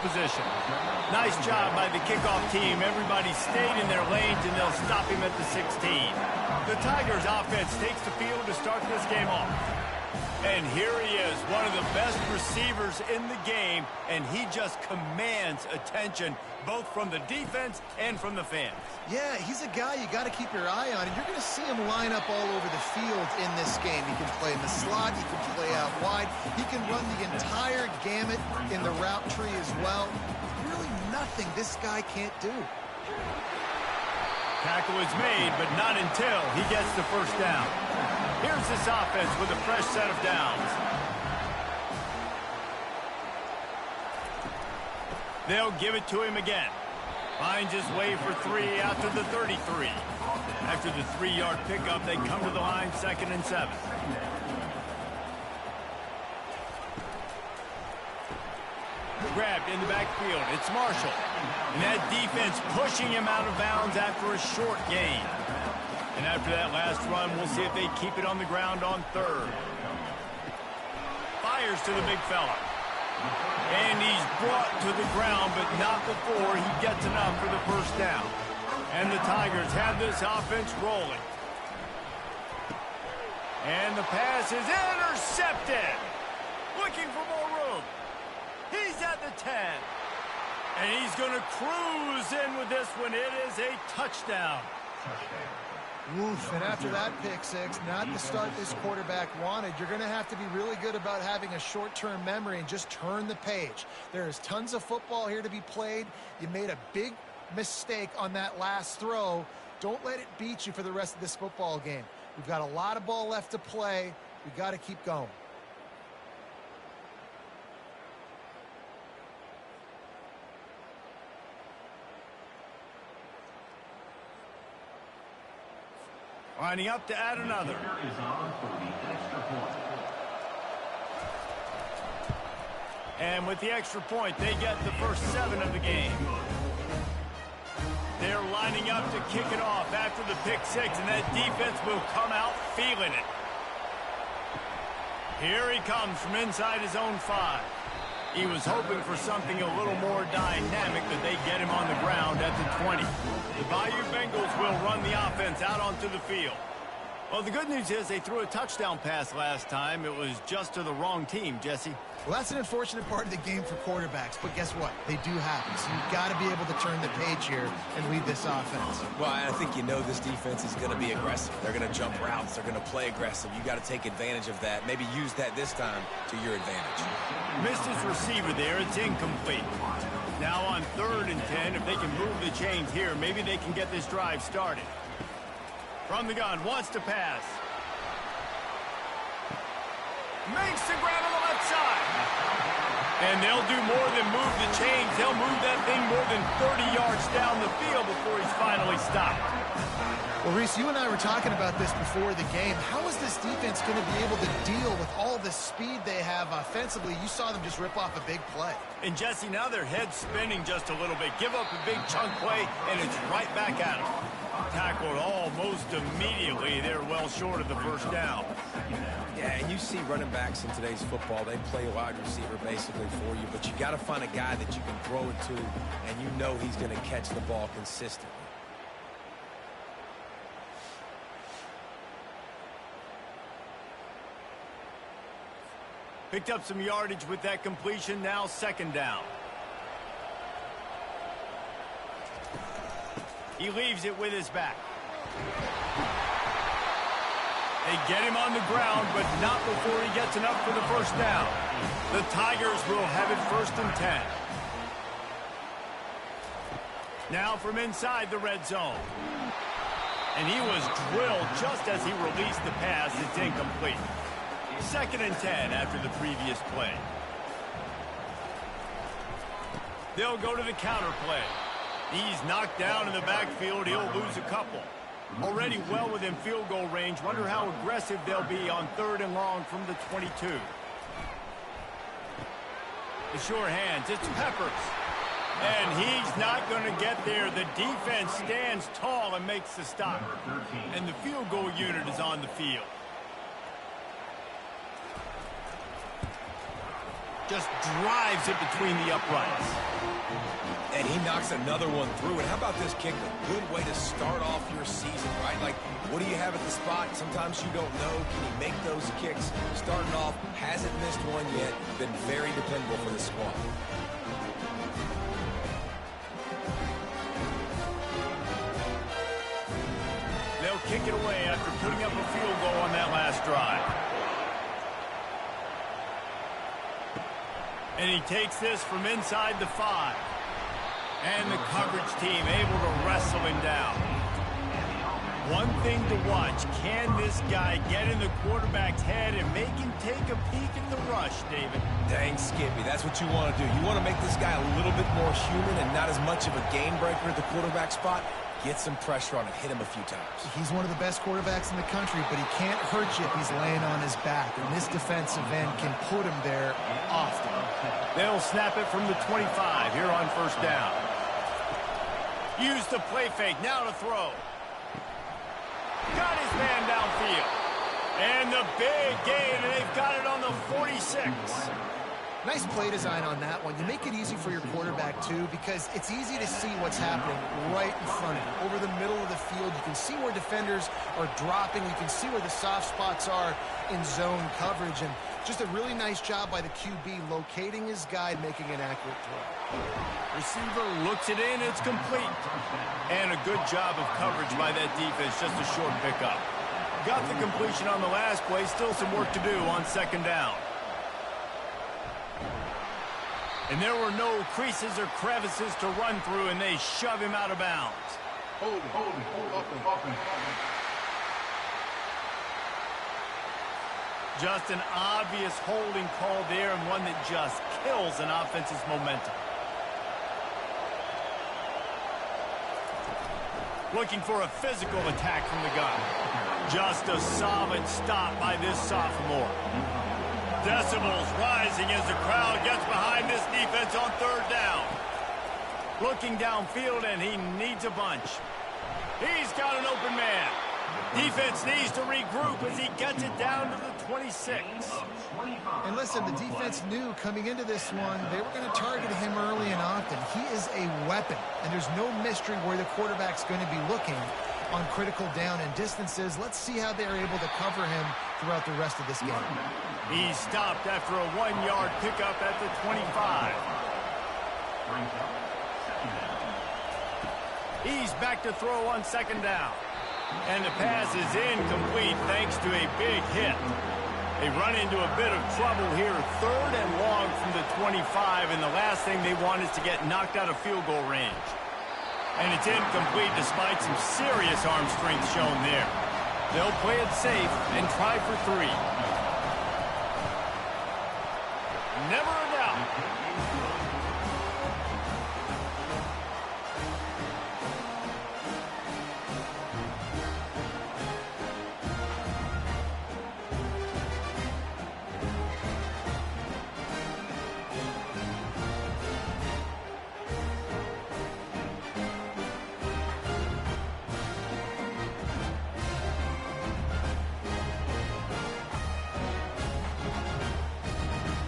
position. Nice job by the kickoff team. Everybody stayed in their lanes, and they'll stop him at the 16. The Tigers offense takes the field to start this game off. And here he is, one of the best receivers in the game, and he just commands attention, both from the defense and from the fans. Yeah, he's a guy you got to keep your eye on, and you're going to see him line up all over the field in this game. He can play in the slot, he can play out wide, he can run the entire gamut in the route tree as well. Really nothing this guy can't do. Tackle is made, but not until he gets the first down. Here's this offense with a fresh set of downs. They'll give it to him again. Finds his way for 3 out to the 33. After the 3-yard pickup, they come to the line, 2nd and 7. Grabbed in the backfield. It's Marshall. And that defense pushing him out of bounds after a short gain. And after that last run, we'll see if they keep it on the ground on 3rd. Fires to the big fella. And he's brought to the ground, but not before he gets enough for the first down. And the Tigers have this offense rolling. And the pass is intercepted. Looking for more room. He's at the 10. And he's going to cruise in with this one. It is a touchdown. Woof, and after that pick six, not the start this quarterback wanted. You're going to have to be really good about having a short-term memory and just turn the page. There is tons of football here to be played. You made a big mistake on that last throw. Don't let it beat you for the rest of this football game. We've got a lot of ball left to play. We've got to keep going. Lining up to add another. And with the extra point, they get the first 7 of the game. They're lining up to kick it off after the pick 6, and that defense will come out feeling it. Here he comes from inside his own 5. He was hoping for something a little more dynamic, but they get him on the ground at the 20. The Bayou Bengals will run the offense out onto the field. Well, the good news is they threw a touchdown pass last time. It was just to the wrong team, Jesse. Well, that's an unfortunate part of the game for quarterbacks, but guess what? They do happen, so you've got to be able to turn the page here and lead this offense. Well, I think you know this defense is going to be aggressive. They're going to jump routes. They're going to play aggressive. You got to take advantage of that. Maybe use that this time to your advantage. Missed his receiver there. It's incomplete. Now on 3rd and 10, if they can move the chains here, maybe they can get this drive started. From the gun, wants to pass. Makes the grab on the left side. And they'll do more than move the chains. They'll move that thing more than 30 yards down the field before he's finally stopped. Well, Reese, you and I were talking about this before the game. How is this defense going to be able to deal with all the speed they have offensively? You saw them just rip off a big play. And, Jesse, now their head's spinning just a little bit. Give up a big chunk play, and it's right back at them. Tackled almost immediately. They're well short of the first down. Yeah, and you see running backs in today's football, they play wide receiver basically for you, but you got to find a guy that you can throw it to, and you know he's going to catch the ball consistently. Picked up some yardage with that completion. Now 2nd down. He leaves it with his back. They get him on the ground, but not before he gets enough for the first down. The Tigers will have it 1st and 10. Now from inside the red zone. And he was drilled just as he released the pass. It's incomplete. 2nd and 10 after the previous play. They'll go to the counter play. He's knocked down in the backfield. He'll lose a couple. Already well within field goal range. Wonder how aggressive they'll be on 3rd and long from the 22. The sure hands. It's Peppers. And he's not going to get there. The defense stands tall and makes the stop. And the field goal unit is on the field. Just drives it between the uprights. And he knocks another one through. And how about this kicker? Good way to start off your season, right? Like, what do you have at the spot? Sometimes you don't know. Can he make those kicks? Starting off, hasn't missed one yet. Been very dependable for the squad. They'll kick it away after putting up a field goal on that last drive. And he takes this from inside the 5. And the coverage team able to wrestle him down. One thing to watch, can this guy get in the quarterback's head and make him take a peek at the rush, David? Dang, Skippy, that's what you want to do. You want to make this guy a little bit more human and not as much of a game breaker at the quarterback spot. Get some pressure on him, hit him a few times. He's one of the best quarterbacks in the country, but he can't hurt you if he's laying on his back. And this defensive end can put him there often. They'll snap it from the 25 here on first down. Use the play fake, now to throw. Got his man downfield. And the big gain, and they've got it on the 46. Nice play design on that one. You make it easy for your quarterback, too, because it's easy to see what's happening right in front of you. Over the middle of the field, you can see where defenders are dropping. You can see where the soft spots are in zone coverage. And just a really nice job by the QB locating his guy, making an accurate throw. Receiver looks it in, it's complete. And a good job of coverage by that defense, just a short pickup. Got the completion on the last play, still some work to do on second down. And there were no creases or crevices to run through, and they shove him out of bounds. Hold open. Just an obvious holding call there, and one that just kills an offense's momentum. Looking for a physical attack from the gun. Just a solid stop by this sophomore. Decibels rising as the crowd gets behind this defense on third down. Looking downfield, and he needs a bunch. He's got an open man. Defense needs to regroup as he gets it down to the 26. And listen, the defense knew coming into this one, they were going to target him early and often. He is a weapon, and there's no mystery where the quarterback's going to be looking on critical down and distances. Let's see how they're able to cover him throughout the rest of this game. He stopped after a 1-yard pickup at the 25. He's back to throw on second down. And the pass is incomplete thanks to a big hit. They run into a bit of trouble here, third and long from the 25, and the last thing they want is to get knocked out of field goal range. And it's incomplete despite some serious arm strength shown there. They'll play it safe and try for 3. Never a doubt.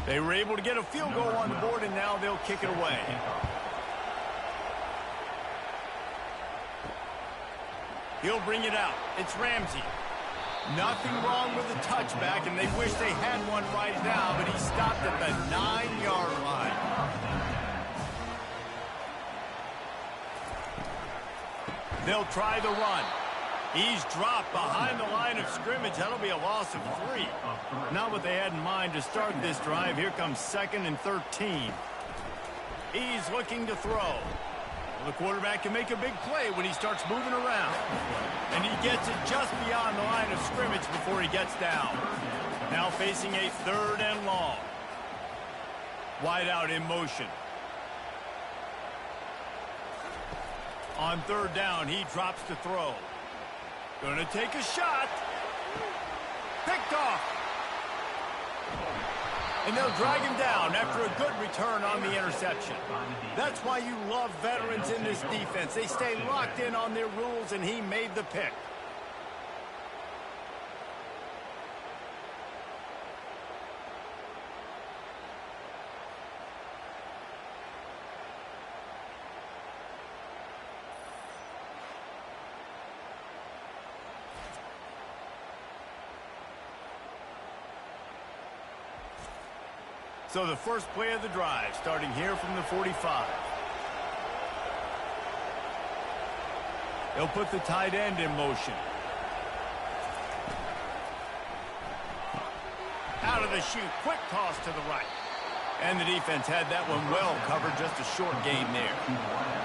They were able to get a field goal on the board, and now they'll kick it away. He'll bring it out. It's Ramsey. Nothing wrong with the touchback, and they wish they had one right now, but he stopped at the 9-yard line. They'll try the run. He's dropped behind the line of scrimmage. That'll be a loss of 3. Not what they had in mind to start this drive. Here comes 2nd and 13. He's looking to throw. Well, the quarterback can make a big play when he starts moving around. And he gets it just beyond the line of scrimmage before he gets down. Now facing a 3rd and long. Wide out in motion. On 3rd down, he drops to throw. Gonna take a shot. Picked off. And they'll drag him down after a good return on the interception. That's why you love veterans in this defense. They stay locked in on their rules, and he made the pick. So the first play of the drive, starting here from the 45. He'll put the tight end in motion. Out of the chute, quick toss to the right. And the defense had that one well covered, just a short gain there.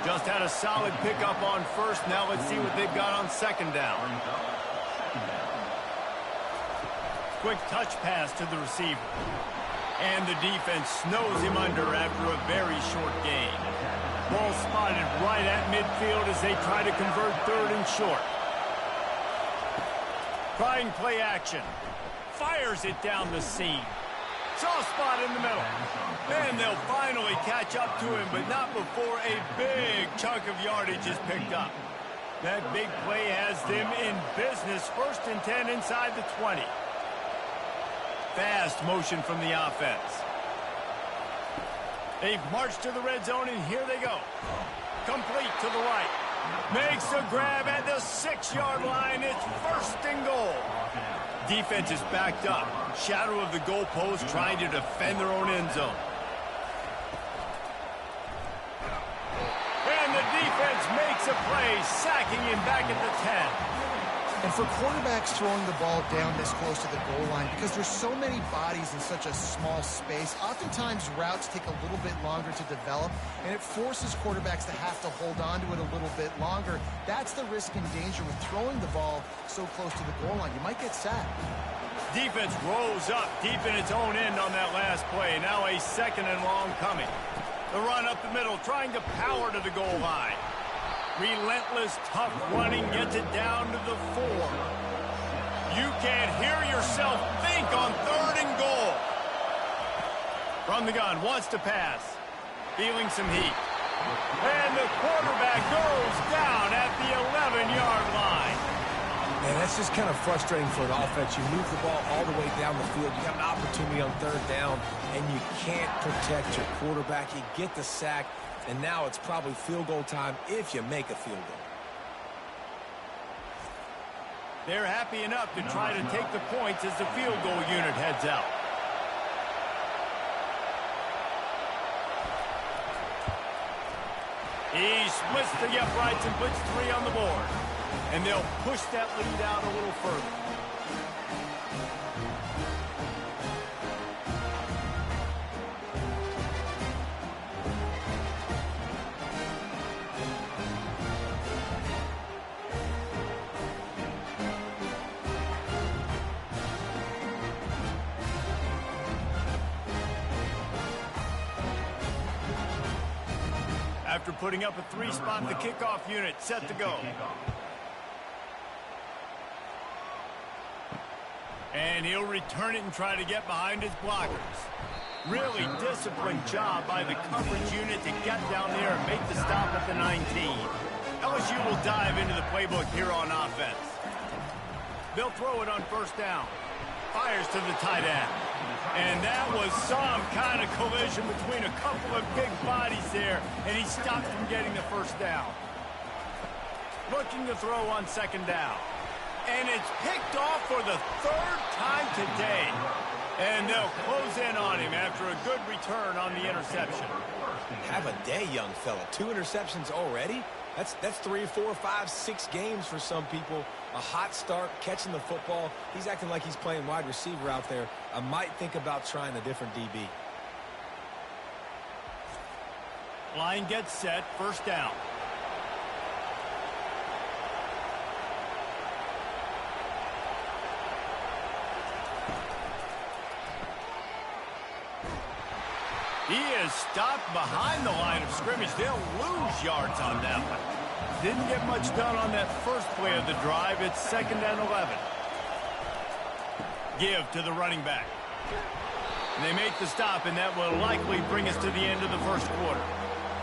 Just had a solid pickup on first. Now let's see what they've got on second down. Quick touch pass to the receiver. And the defense snows him under after a very short gain. Ball spotted right at midfield as they try to convert third and short. Trying play action. Fires it down the seam. Soft spot in the middle. And they'll finally catch up to him, but not before a big chunk of yardage is picked up. That big play has them in business. 1st and 10 inside the 20. Fast motion from the offense. They've marched to the red zone, and here they go. Complete to the right. Makes a grab at the 6-yard line. It's 1st and goal. Defense is backed up. Shadow of the goalpost, trying to defend their own end zone. And the defense makes a play, sacking him back at the 10. And for quarterbacks throwing the ball down this close to the goal line, because there's so many bodies in such a small space, oftentimes routes take a little bit longer to develop, and it forces quarterbacks to have to hold on to it a little bit longer. That's the risk and danger with throwing the ball so close to the goal line. You might get sacked. Defense rolls up deep in its own end on that last play. Now a 2nd and long coming. The run up the middle, trying to power to the goal line. Relentless, tough running gets it down to the 4. You can't hear yourself think on 3rd and goal. From the gun, wants to pass. Feeling some heat. And the quarterback goes down at the 11-yard line. Man, that's just kind of frustrating for an offense. You move the ball all the way down the field. You have an opportunity on 3rd down, and you can't protect your quarterback. You get the sack. And now it's probably field goal time if you make a field goal. They're happy enough to try to take the points as the field goal unit heads out. He splits the uprights and puts 3 on the board. And they'll push that lead out a little further. After putting up a 3-spot, the kickoff unit set to go. And he'll return it and try to get behind his blockers. Really disciplined job by the coverage unit to get down there and make the stop at the 19. LSU will dive into the playbook here on offense. They'll throw it on 1st down. Fires to the tight end. And that was some kind of collision between a couple of big bodies there, and he stopped from getting the 1st down. Looking to throw on 2nd down. And it's picked off for the 3rd time today. And they'll close in on him after a good return on the interception. Have a day, young fella. 2 interceptions already? That's 3, 4, 5, 6 games for some people. A hot start, catching the football. He's acting like he's playing wide receiver out there. I might think about trying a different DB. Line gets set, 1st down. He is stopped behind the line of scrimmage. They'll lose yards on that one. Didn't get much done on that first play of the drive. It's 2nd and 11. Give to the running back. And they make the stop, and that will likely bring us to the end of the 1st quarter.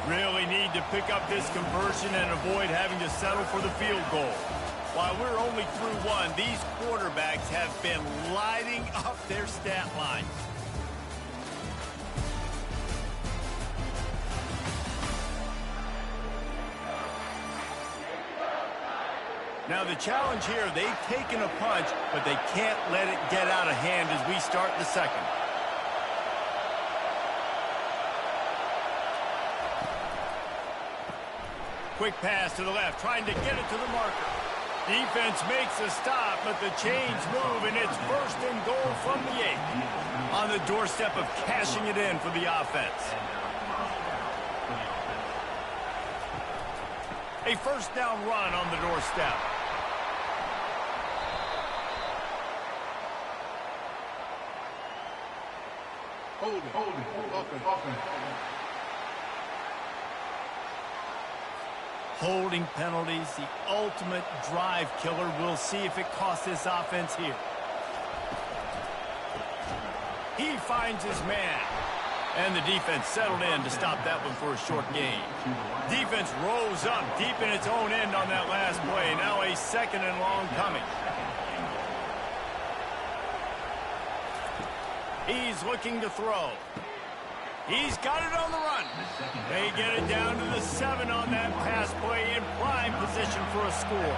Really need to pick up this conversion and avoid having to settle for the field goal. While we're only through 1, these quarterbacks have been lighting up their stat line. Now the challenge here, they've taken a punch, but they can't let it get out of hand as we start the 2nd. Quick pass to the left, trying to get it to the marker. Defense makes a stop, but the chains move, and it's first and goal from the 8. On the doorstep of cashing it in for the offense. A first down run on the doorstep. Hold offense. Holding penalties, the ultimate drive killer. We'll see if it costs this offense here. He finds his man. And the defense settled in to stop that one for a short gain. Defense rose up deep in its own end on that last play. Now a second and long coming. He's looking to throw. He's got it on the run. They get it down to the 7 on that pass play in prime position for a score.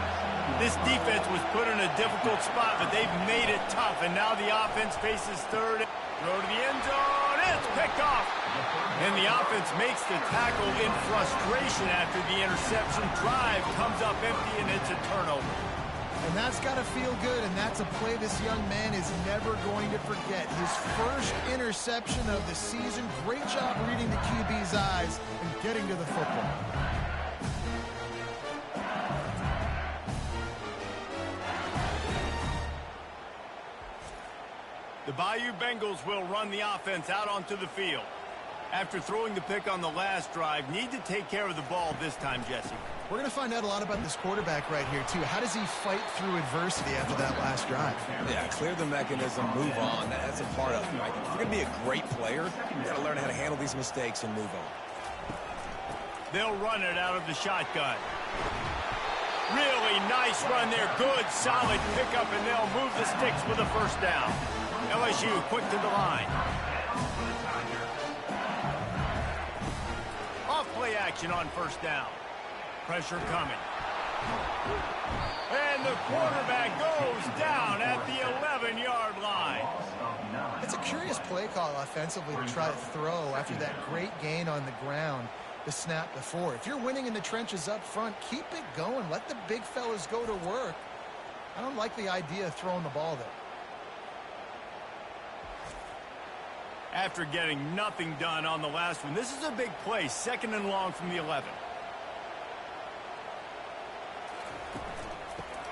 This defense was put in a difficult spot, but they've made it tough. And now the offense faces third. Throw to the end zone. It's picked off. And the offense makes the tackle in frustration after the interception. Drive comes up empty, and it's a turnover. And that's got to feel good, and that's a play this young man is never going to forget. His first interception of the season. Great job reading the QB's eyes and getting to the football. The Bayou Bengals will run the offense out onto the field. After throwing the pick on the last drive, need to take care of the ball this time, Jesse. We're going to find out a lot about this quarterback right here, too. How does he fight through adversity after that last drive? Yeah, clear the mechanism, move on. That's a part of it, right? If you're going to be a great player, you got to learn how to handle these mistakes and move on. They'll run it out of the shotgun. Really nice run there. Good, solid pickup, and they'll move the sticks with a first down. LSU quick to the line. Off play action on first down. Pressure coming. And the quarterback goes down at the 11-yard line. It's a curious play call offensively to try to throw after that great gain on the ground the snap before. If you're winning in the trenches up front, keep it going. Let the big fellas go to work. I don't like the idea of throwing the ball there. After getting nothing done on the last one, this is a big play. Second and long from the 11.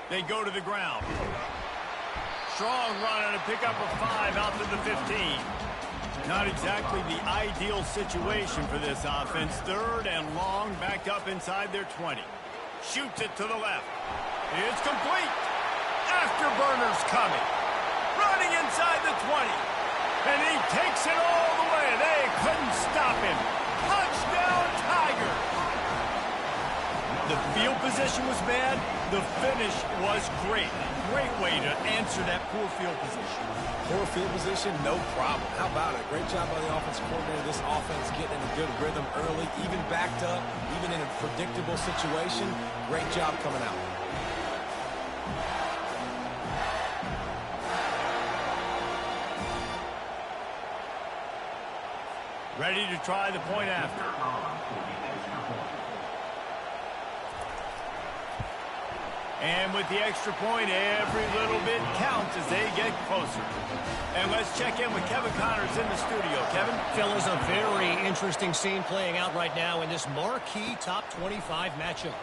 They go to the ground. Strong run and a pickup of 5 out to the 15. Not exactly the ideal situation for this offense. Third and long, backed up inside their 20. Shoots it to the left. It's complete. Afterburners coming. Running inside the 20. And he takes it all the way. They couldn't stop him. Touchdown, Tigers. The field position was bad. The finish was great. Great way to answer that poor field position. Poor field position, no problem. How about it? Great job by the offensive coordinator. This offense getting in a good rhythm early, even backed up, even in a predictable situation. Great job coming out. Ready to try the point after. And with the extra point, every little bit counts as they get closer. And let's check in with Kevin Connors in the studio. Kevin? Phil, is a very interesting scene playing out right now in this marquee top 25 matchup.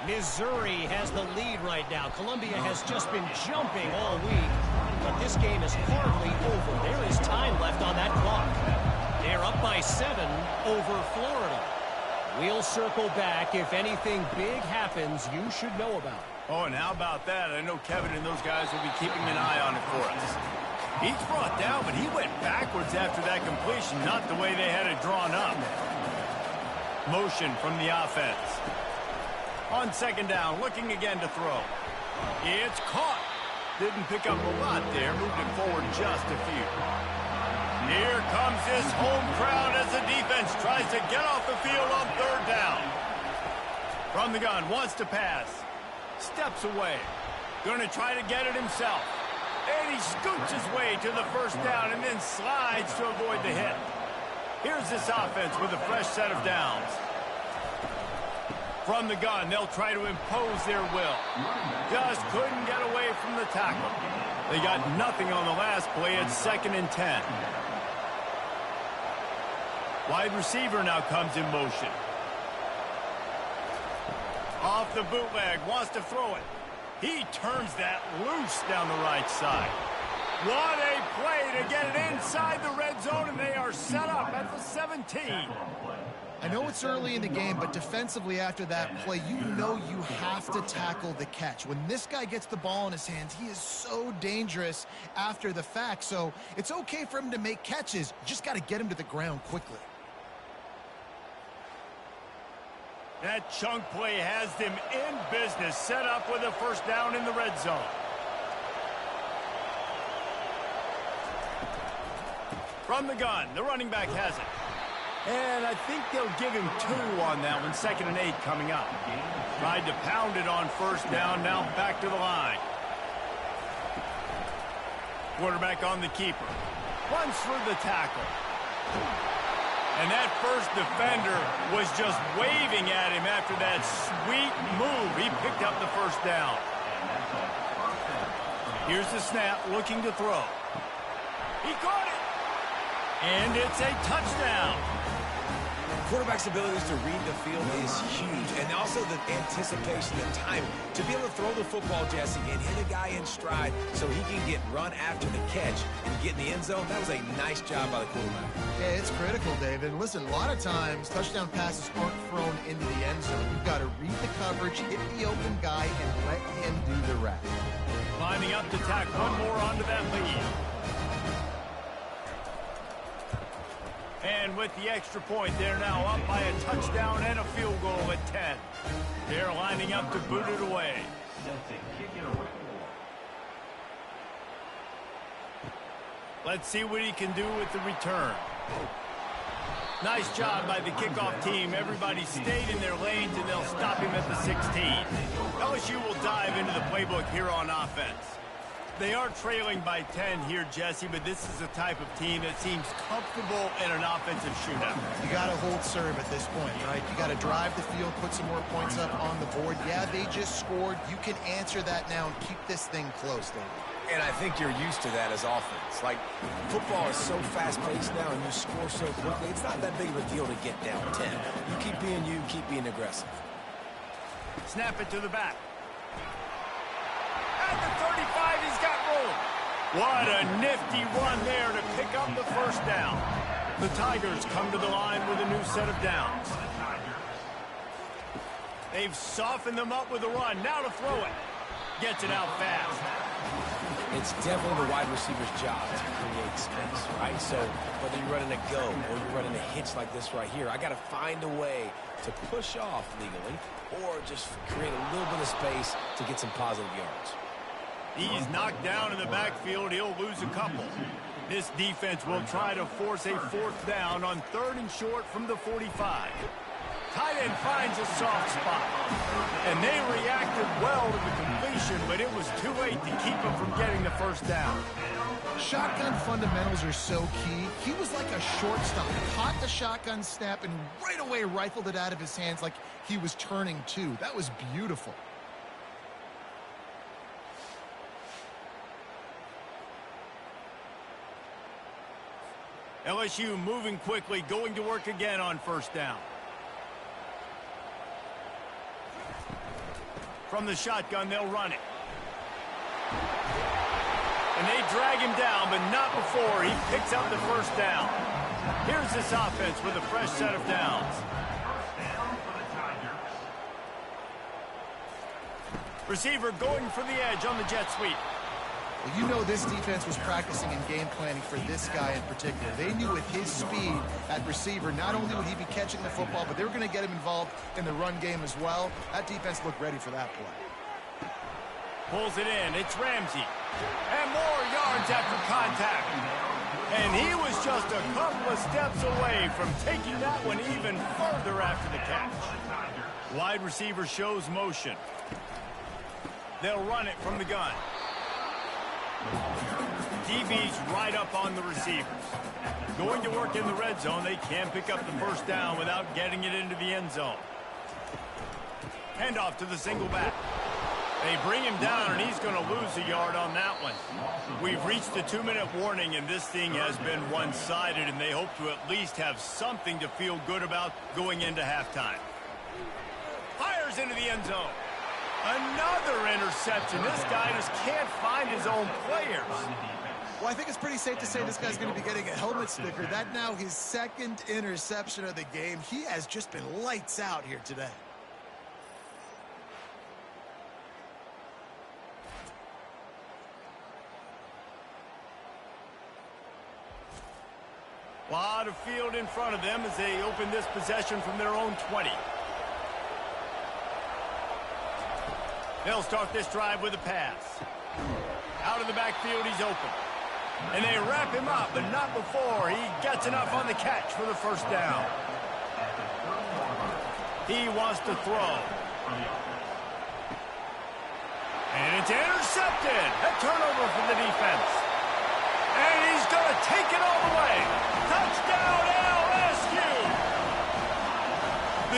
Missouri has the lead right now. Columbia has just been jumping all week. But this game is hardly over. There is time left on that clock. They're up by 7 over Florida. We'll circle back. If anything big happens, you should know about it. Oh, and how about that? I know Kevin and those guys will be keeping an eye on it for us. He's brought down, but he went backwards after that completion, not the way they had it drawn up. Motion from the offense. On second down, looking again to throw. It's caught. Didn't pick up a lot there, moved it forward just a few. Here comes this home crowd as the defense tries to get off the field on third down. From the gun, wants to pass. Steps away. Going to try to get it himself. And he scoots his way to the first down and then slides to avoid the hit. Here's this offense with a fresh set of downs. From the gun, they'll try to impose their will. Just couldn't get away from the tackle. They got nothing on the last play. It's 2nd and 10. Wide receiver now comes in motion. Off the bootleg, wants to throw it. He turns that loose down the right side. What a play to get it inside the red zone, and they are set up at the 17. I know it's early in the game, but defensively after that play, you know you have to tackle the catch. When this guy gets the ball in his hands, he is so dangerous after the fact. So it's okay for him to make catches. You just got to get him to the ground quickly. That chunk play has them in business, set up with a first down in the red zone. From the gun, the running back has it. And I think they'll give him 2 on that one. 2nd and 8 coming up. Tried to pound it on first down, now back to the line. Quarterback on the keeper. Runs through the tackle. And that first defender was just waving at him after that sweet move. He picked up the first down. Here's the snap, looking to throw. He caught it. And it's a touchdown. Quarterback's abilities to read the field is huge, and also the anticipation, the timing. To be able to throw the football, Jesse, and hit a guy in stride so he can get run after the catch and get in the end zone, that was a nice job by the quarterback. Yeah, it's critical, David. Listen, a lot of times touchdown passes aren't thrown into the end zone. You've got to read the coverage, hit the open guy, and let him do the rest. Lining up to tack one more onto that lead. And with the extra point, they're now up by a touchdown and a field goal at 10. They're lining up to boot it away. Let's see what he can do with the return. Nice job by the kickoff team. Everybody stayed in their lanes, and they'll stop him at the 16. LSU will dive into the playbook here on offense. They are trailing by 10 here, Jesse, but this is a type of team that seems comfortable in an offensive shootout. You got to hold serve at this point, right? You got to drive the field, put some more points up on the board. Yeah, they just scored. You can answer that now and keep this thing close, David. And I think you're used to that as offense. Like, football is so fast-paced now, and you score so quickly, it's not that big of a deal to get down 10. You keep being aggressive. Snap it to the back. At the 35, he's got room. What a nifty run there to pick up the first down. The Tigers come to the line with a new set of downs. They've softened them up with a run. Now to throw it. Gets it out fast. It's definitely the wide receiver's job to create space, right? So whether you're running a go or you're running a hitch like this right here, I got to find a way to push off legally or just create a little bit of space to get some positive yards. He's knocked down in the backfield. He'll lose a couple. This defense will try to force a fourth down on 3rd and short from the 45. Tight end finds a soft spot. And they reacted well to the completion, but it was too late to keep him from getting the first down. Shotgun fundamentals are so key. He was like a shortstop. Caught the shotgun snap and right away rifled it out of his hands like he was turning two. That was beautiful. LSU moving quickly, going to work again on first down. From the shotgun, they'll run it. And they drag him down, but not before he picks up the first down. Here's this offense with a fresh set of downs. Receiver going for the edge on the jet sweep. Well, you know this defense was practicing and game planning for this guy in particular. They knew with his speed at receiver, not only would he be catching the football, but they were going to get him involved in the run game as well. That defense looked ready for that play. Pulls it in. It's Ramsey. And more yards after contact. And he was just a couple of steps away from taking that one even further after the catch. Wide receiver shows motion. They'll run it from the gun. DB's right up on the receivers. Going to work in the red zone. They can't pick up the first down without getting it into the end zone. Handoff to the single back. They bring him down, and he's going to lose a yard on that one. We've reached the 2-minute warning, and this thing has been one-sided, and they hope to at least have something to feel good about going into halftime. Fires into the end zone. Another interception. This guy just can't find his own players. Well, I think it's pretty safe to say this guy's going to be getting a helmet sticker. That now his second interception of the game. He has just been lights out here today. A lot of field in front of them as they open this possession from their own 20. They'll start this drive with a pass. Out of the backfield, he's open. And they wrap him up, but not before he gets enough on the catch for the first down. He wants to throw. And it's intercepted. A turnover for the defense. And he's going to take it all the way. Touchdown, LSU!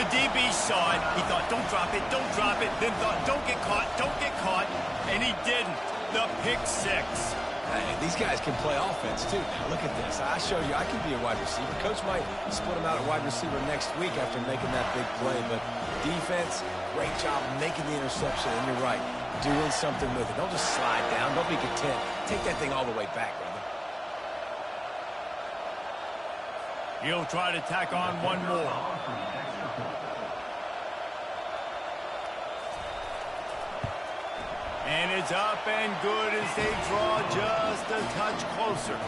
The DB saw it. He thought, don't drop it, don't drop it. Then thought, don't get caught. And he didn't. The pick six. Hey, these guys can play offense, too. Now, look at this. I showed you I can be a wide receiver. Coach might split him out at wide receiver next week after making that big play. But defense, great job making the interception. And you're right, doing something with it. Don't just slide down. Don't be content. Take that thing all the way back, brother. He'll try to tack on one more. And it's up and good as they draw just a touch closer.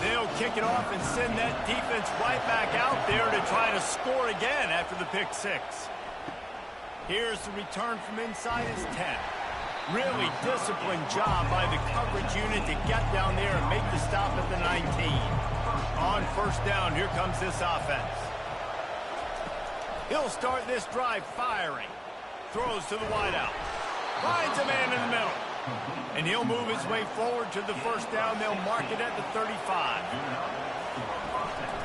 They'll kick it off and send that defense right back out there to try to score again after the pick six. Here's the return from inside his 10. Really disciplined job by the coverage unit to get down there and make the stop at the 19. On first down, here comes this offense. He'll start this drive firing. Throws to the wideout. Finds a man in the middle. And he'll move his way forward to the first down. They'll mark it at the 35.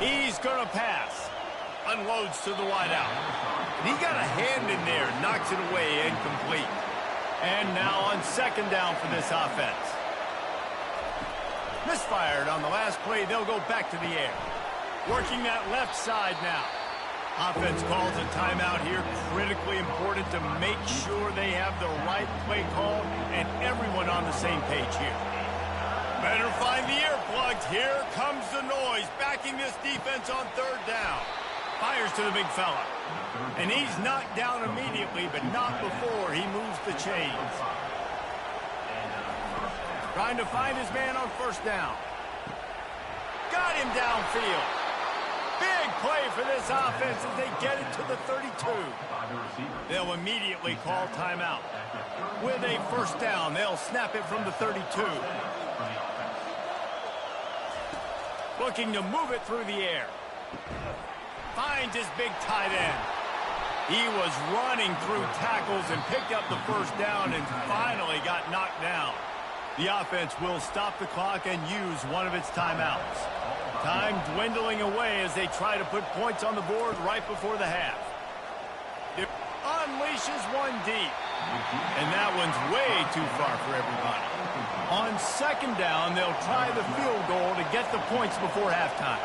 He's going to pass. Unloads to the wideout. And he got a hand in there. Knocks it away, incomplete. And now on second down for this offense. Misfired on the last play. They'll go back to the air. Working that left side now. Offense calls a timeout here. Critically important to make sure they have the right play call and everyone on the same page here. Better find the earplugs. Here comes the noise. Backing this defense on third down. Fires to the big fella. And he's knocked down immediately, but not before he moves the chains. Trying to find his man on first down. Got him downfield. Big play for this offense as they get it to the 32. They'll immediately call timeout. With a first down, they'll snap it from the 32. Looking to move it through the air. Finds his big tight end. He was running through tackles and picked up the first down and finally got knocked down. The offense will stop the clock and use one of its timeouts. Time dwindling away as they try to put points on the board right before the half. It unleashes one deep. And that one's way too far for everybody. On second down, they'll try the field goal to get the points before halftime.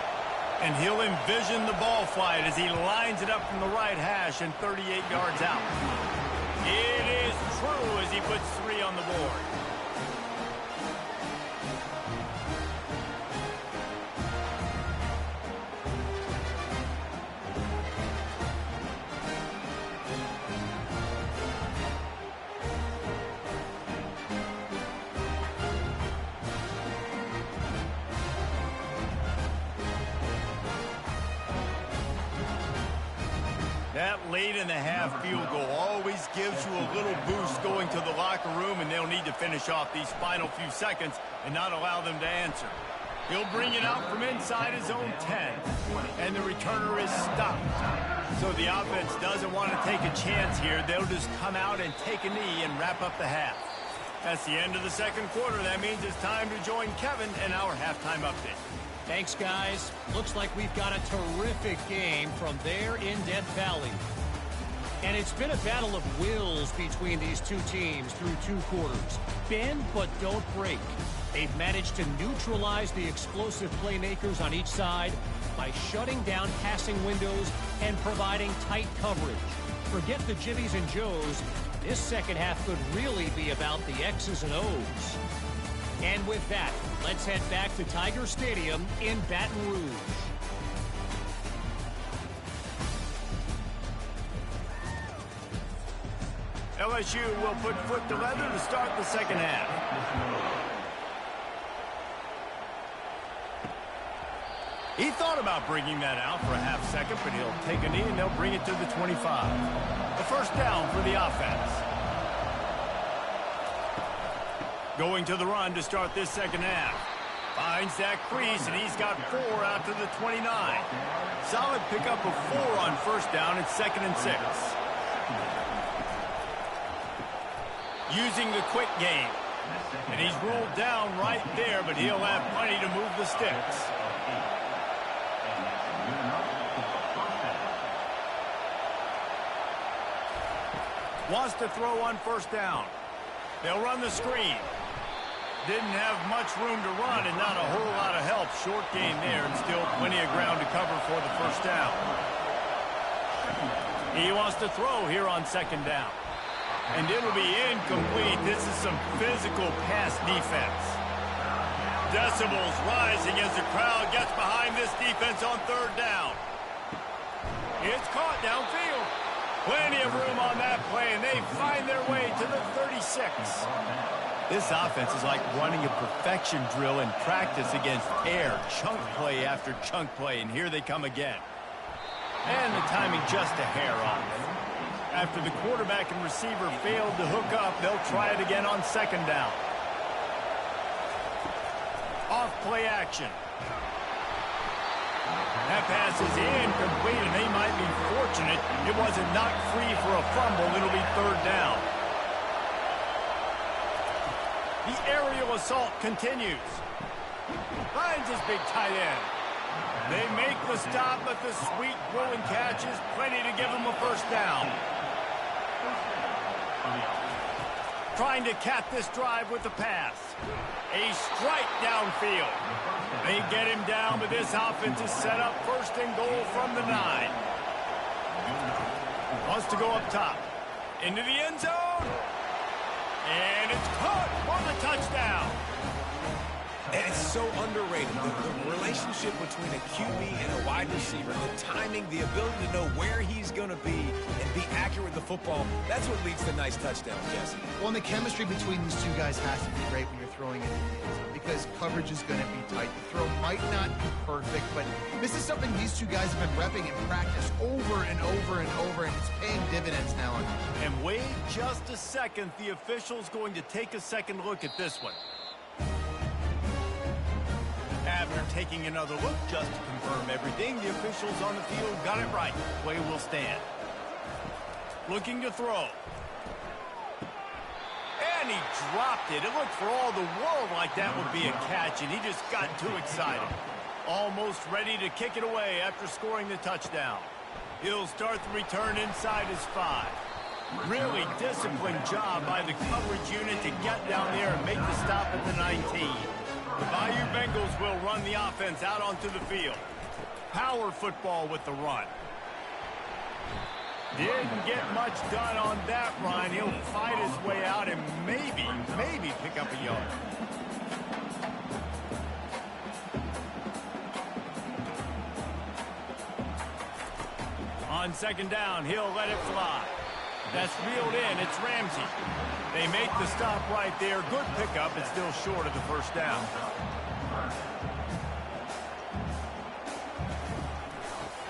And he'll envision the ball flight as he lines it up from the right hash and 38 yards out. It is true as he puts 3 on the board. That late-in-the-half field goal always gives you a little boost going to the locker room, and they'll need to finish off these final few seconds and not allow them to answer. He'll bring it out from inside his own 10, and the returner is stopped. So the offense doesn't want to take a chance here. They'll just come out and take a knee and wrap up the half. That's the end of the second quarter. That means it's time to join Kevin in our halftime update. Thanks, guys. Looks like we've got a terrific game from there in Death Valley. And it's been a battle of wills between these two teams through 2 quarters. Bend but don't break. They've managed to neutralize the explosive playmakers on each side by shutting down passing windows and providing tight coverage. Forget the Jimmies and Joes. This second half could really be about the X's and O's. And with that, let's head back to Tiger Stadium in Baton Rouge. LSU will put foot to leather to start the second half. He thought about bringing that out for a half second, but he'll take a knee and they'll bring it to the 25. The first down for the offense. Going to the run to start this second half. Finds that crease, and he's got 4 out to the 29. Solid pickup of 4 on first down. It's 2nd and 6. Using the quick game. And he's ruled down right there, but he'll have plenty to move the sticks. Wants to throw on first down. They'll run the screen. Didn't have much room to run and not a whole lot of help. Short gain there and still plenty of ground to cover for the first down. He wants to throw here on second down. And it'll be incomplete. This is some physical pass defense. Decibels rising as the crowd gets behind this defense on third down. It's caught downfield. Plenty of room on that play, and they find their way to the 36. This offense is like running a perfection drill in practice against air. Chunk play after chunk play, and here they come again. And the timing just a hair off. After the quarterback and receiver failed to hook up, they'll try it again on second down. Off play action. That pass is incomplete, and they might be fortunate it wasn't knocked free for a fumble. It'll be third down. The aerial assault continues. Finds his big tight end. They make the stop, but the sweet rolling catch is plenty to give them a first down. Trying to cap this drive with the pass. A strike downfield. They get him down, but this offense is set up first and goal from the 9. Wants to go up top. Into the end zone. And it's caught for the touchdown. And it's so underrated. The relationship between a QB and a wide receiver, the timing, the ability to know where he's going to be and be accurate with the football, that's what leads to nice touchdowns, Jesse. Well, and the chemistry between these two guys has to be great when you're throwing it in the end zone because coverage is going to be tight. The throw might not be perfect, but this is something these two guys have been repping in practice over and over and over, and it's paying dividends now. And wait just a second. The official's going to take a second look at this one. After taking another look just to confirm everything, the officials on the field got it right. Play will stand. Looking to throw. And he dropped it. It looked for all the world like that would be a catch, and he just got too excited. Almost ready to kick it away after scoring the touchdown. He'll start the return inside his 5. Really disciplined job by the coverage unit to get down there and make the stop at the 19. The Bayou Bengals will run the offense out onto the field. Power football with the run. Didn't get much done on that run. He'll fight his way out and maybe pick up a yard. On second down, he'll let it fly. That's reeled in. It's Ramsey. They make the stop right there. Good pickup. It's still short of the first down.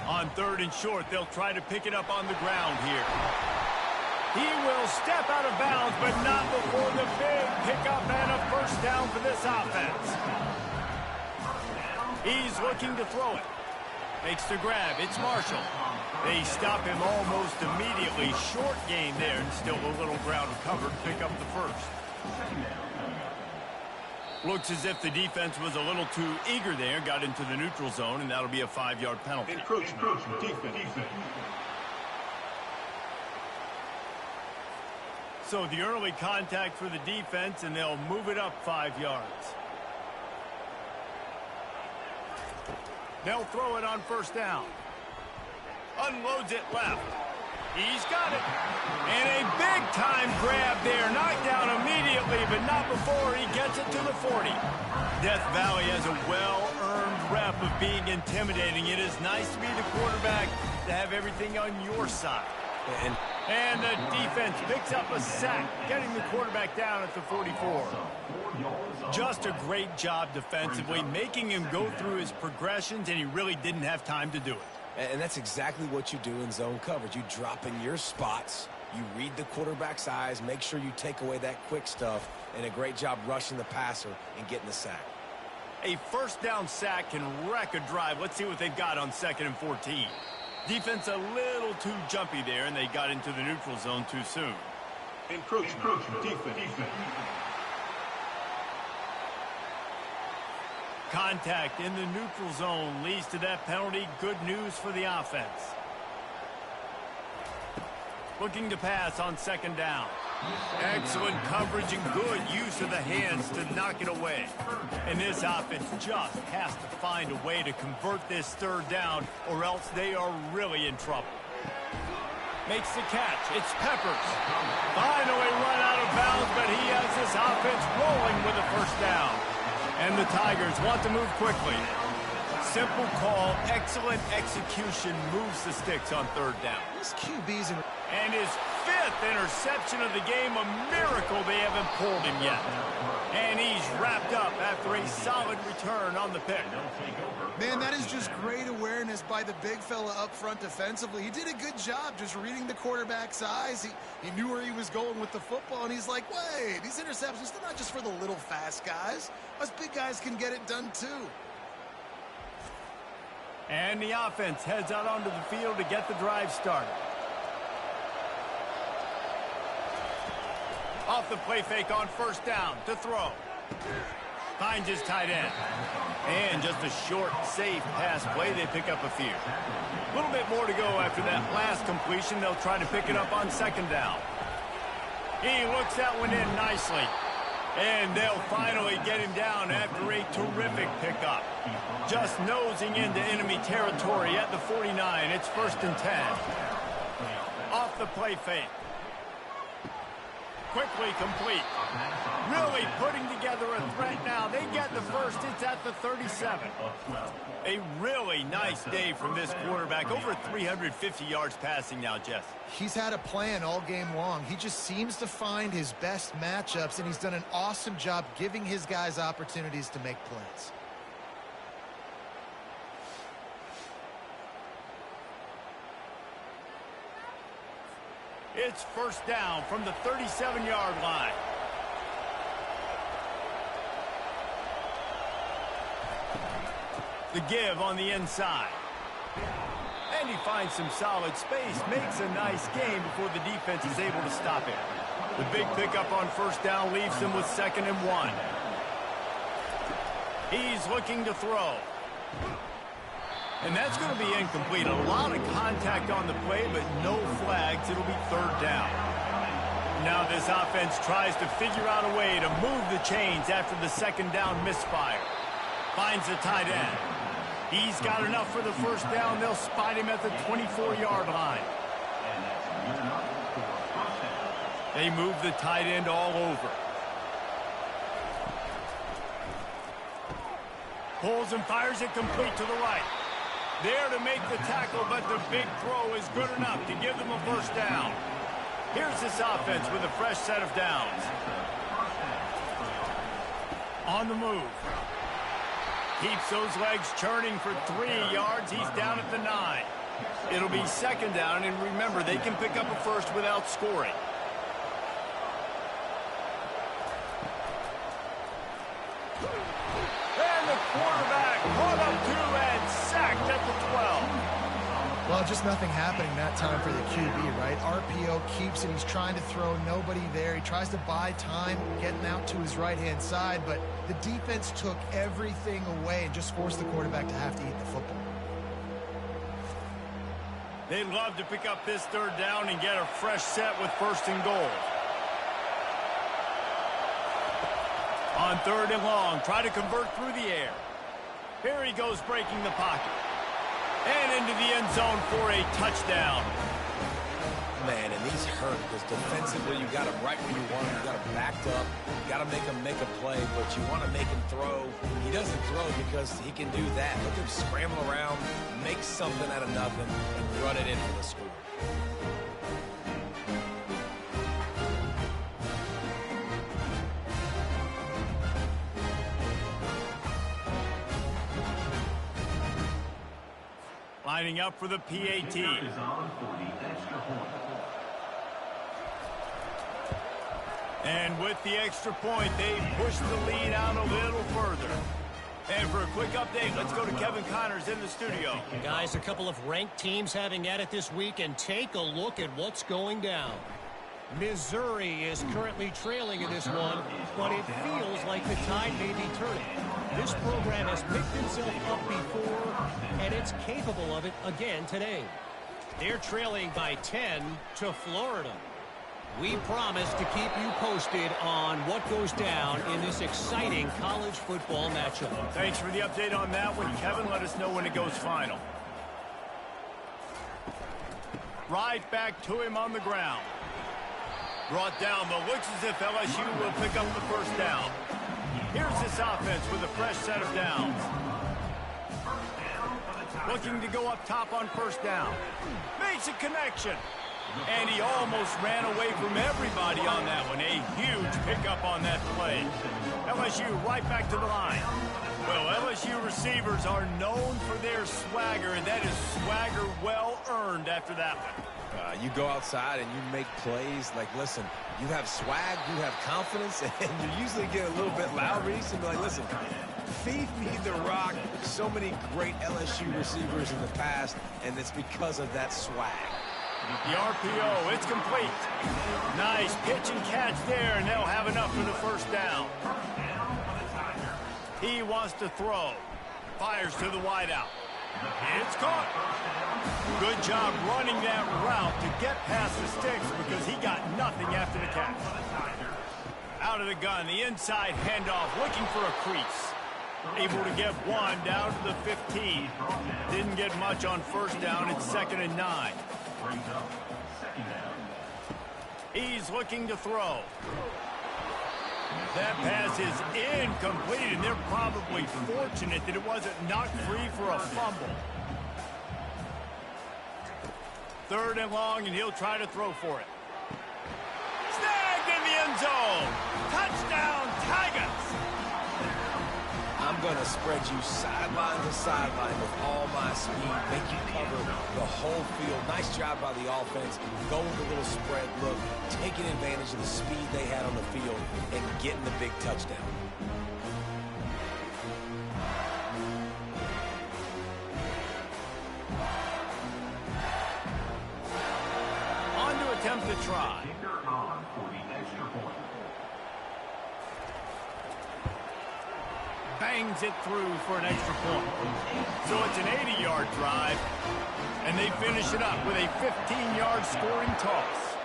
On third and short, they'll try to pick it up on the ground here. He will step out of bounds, but not before the big pickup and a first down for this offense. He's looking to throw it. Makes the grab. It's Marshall. They stop him almost immediately. Short gain there, and still a little ground covered to pick up the first. Looks as if the defense was a little too eager there. Got into the neutral zone, and that'll be a 5-yard penalty. Encroachment. Defense. So the early contact for the defense, and they'll move it up 5 yards. They'll throw it on first down. Unloads it left. He's got it. And a big-time grab there. Knocked down immediately, but not before he gets it to the 40. Death Valley has a well-earned rep of being intimidating. It is nice to be the quarterback, to have everything on your side. And the defense picks up a sack, getting the quarterback down at the 44. Just a great job defensively, making him go through his progressions, and he really didn't have time to do it. And that's exactly what you do in zone coverage. You drop in your spots, you read the quarterback's eyes, make sure you take away that quick stuff, and a great job rushing the passer and getting the sack. A first down sack can wreck a drive. Let's see what they've got on 2nd and 14. Defense a little too jumpy there, and they got into the neutral zone too soon. Encroachment. Defense. Contact in the neutral zone leads to that penalty. Good news for the offense. Looking to pass on 2nd down. Excellent coverage and good use of the hands to knock it away. And this offense just has to find a way to convert this 3rd down, or else they are really in trouble. Makes the catch. It's Peppers. Finally run out of bounds, but he has this offense rolling with a first down. And the Tigers want to move quickly. Simple call, excellent execution, moves the sticks on 3rd down. These QBs and his 5th interception of the game, a miracle they haven't pulled him yet. And he's wrapped up after a solid return on the pick. Man, that is just great awareness by the big fella up front defensively. He did a good job just reading the quarterback's eyes. He knew where he was going with the football, and he's like, wait, these interceptions, they're not just for the little fast guys. Us big guys can get it done too. And the offense heads out onto the field to get the drive started. Off the play fake on first down to throw. Finds his tight end. And just a short, safe pass play. They pick up a few. A little bit more to go after that last completion. They'll try to pick it up on 2nd down. He looks that one in nicely. And they'll finally get him down after a terrific pickup. Just nosing into enemy territory at the 49. It's 1st and 10. Off the play fake. Quickly complete. Really putting together a threat now. They get the first. It's at the 37. A really nice day from this quarterback. Over 350 yards passing now, Jess. He's had a plan all game long. He just seems to find his best matchups, and he's done an awesome job giving his guys opportunities to make plays. It's first down from the 37-yard line. The give on the inside. And he finds some solid space. Makes a nice game before the defense is able to stop it. The big pickup on first down leaves them with 2nd and 1. He's looking to throw. And that's going to be incomplete. A lot of contact on the play, but no flags. It'll be 3rd down. Now this offense tries to figure out a way to move the chains after the 2nd down misfire. Finds the tight end. He's got enough for the first down. They'll spot him at the 24-yard line. They move the tight end all over. Pulls and fires it complete to the right. There to make the tackle, but the big throw is good enough to give them a first down. Here's this offense with a fresh set of downs. On the move. Keeps those legs churning for 3 yards. He's down at the 9. It'll be 2nd down, and remember, they can pick up a first without scoring. And the quarterback caught up to and sacked at the 12. Well, just nothing happening that time for the QB, right? RPO keeps it. He's trying to throw, nobody there. He tries to buy time, getting out to his right-hand side, but the defense took everything away and just forced the quarterback to have to eat the football. They'd love to pick up this 3rd down and get a fresh set with 1st and goal. On 3rd and long, try to convert through the air. Here he goes breaking the pocket. And into the end zone for a touchdown. Man, and he's hurt because defensively you got him right where you want him. You got him backed up. You got to make him make a play, but you want to make him throw. He doesn't throw because he can do that. Look at him scramble around, make something out of nothing, and run it in for the score. Lining up for the PAT. And with the extra point, they push the lead out a little further. And for a quick update, let's go to Kevin Connors in the studio. Guys, a couple of ranked teams having at it this week, and take a look at what's going down. Missouri is currently trailing in this one, but it feels like the tide may be turning. This program has picked itself up before, and it's capable of it again today. They're trailing by 10 to Florida. We promise to keep you posted on what goes down in this exciting college football matchup. Thanks for the update on that one, Kevin. Let us know when it goes final. Right back to him on the ground. Brought down, but looks as if LSU will pick up the first down. Here's this offense with a fresh set of downs. Looking to go up top on first down. Makes a connection. And he almost ran away from everybody on that one. A huge pickup on that play. LSU right back to the line. Well, LSU receivers are known for their swagger, and that is swagger well earned after that one. You go outside and you make plays. Like, listen, you have swag, you have confidence, and you usually get a little bit loud. Reese, and be like, listen, feed me the rock. So many great LSU receivers in the past, and it's because of that swag. The RPO, it's complete. Nice pitch and catch there, and they'll have enough for the first down. He wants to throw. Fires to the wideout. It's caught. Good job running that route to get past the sticks because he got nothing after the catch. Out of the gun, the inside handoff, looking for a crease. Able to get one down to the 15. Didn't get much on first down. It's 2nd and 9. He's looking to throw. That pass is incomplete, and they're probably fortunate that it wasn't knocked free for a fumble. 3rd and long, and he'll try to throw for it. Snagged in the end zone. Touchdown, Tigers. I'm going to spread you sideline to sideline with all my speed, make you cover the whole field. Nice job by the offense, going with a little spread look, taking advantage of the speed they had on the field and getting the big touchdown. On to attempt to try. Bangs it through for an extra point. So it's an 80-yard drive, and they finish it up with a 15-yard scoring toss.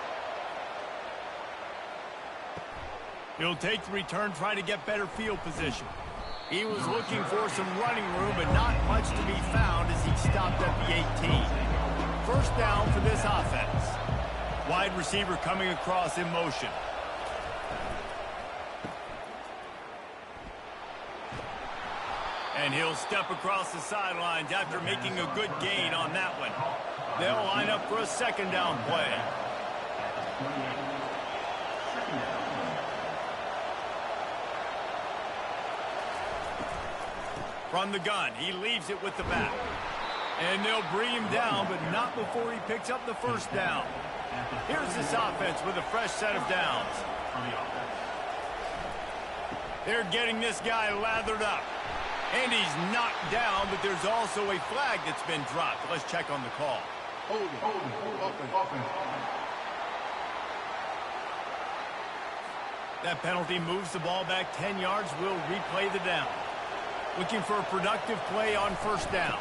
He'll take the return, try to get better field position. He was looking for some running room, but not much to be found as he stopped at the 18. First down for this offense. Wide receiver coming across in motion. And he'll step across the sidelines after making a good gain on that one. They'll line up for a 2nd down play. From the gun, he leaves it with the back. And they'll bring him down, but not before he picks up the first down. Here's this offense with a fresh set of downs. They're getting this guy lathered up. And he's knocked down, but there's also a flag that's been dropped. Let's check on the call. That penalty moves the ball back 10 yards. We'll replay the down. Looking for a productive play on first down.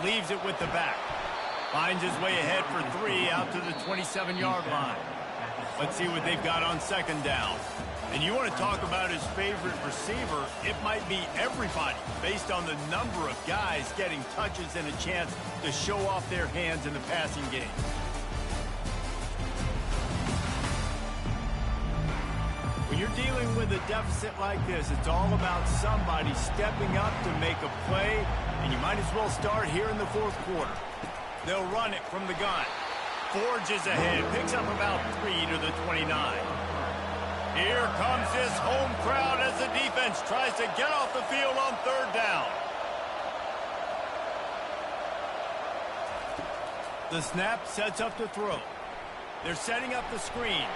Leaves it with the back. Finds his way ahead for 3 out to the 27-yard line. Let's see what they've got on second down. And you want to talk about his favorite receiver, it might be everybody based on the number of guys getting touches and a chance to show off their hands in the passing game. When you're dealing with a deficit like this, it's all about somebody stepping up to make a play, and you might as well start here in the fourth quarter. They'll run it from the gun. Forges ahead, picks up about 3 to the 29. Here comes this home crowd as the defense tries to get off the field on third down. The snap sets up to throw. They're setting up the screen.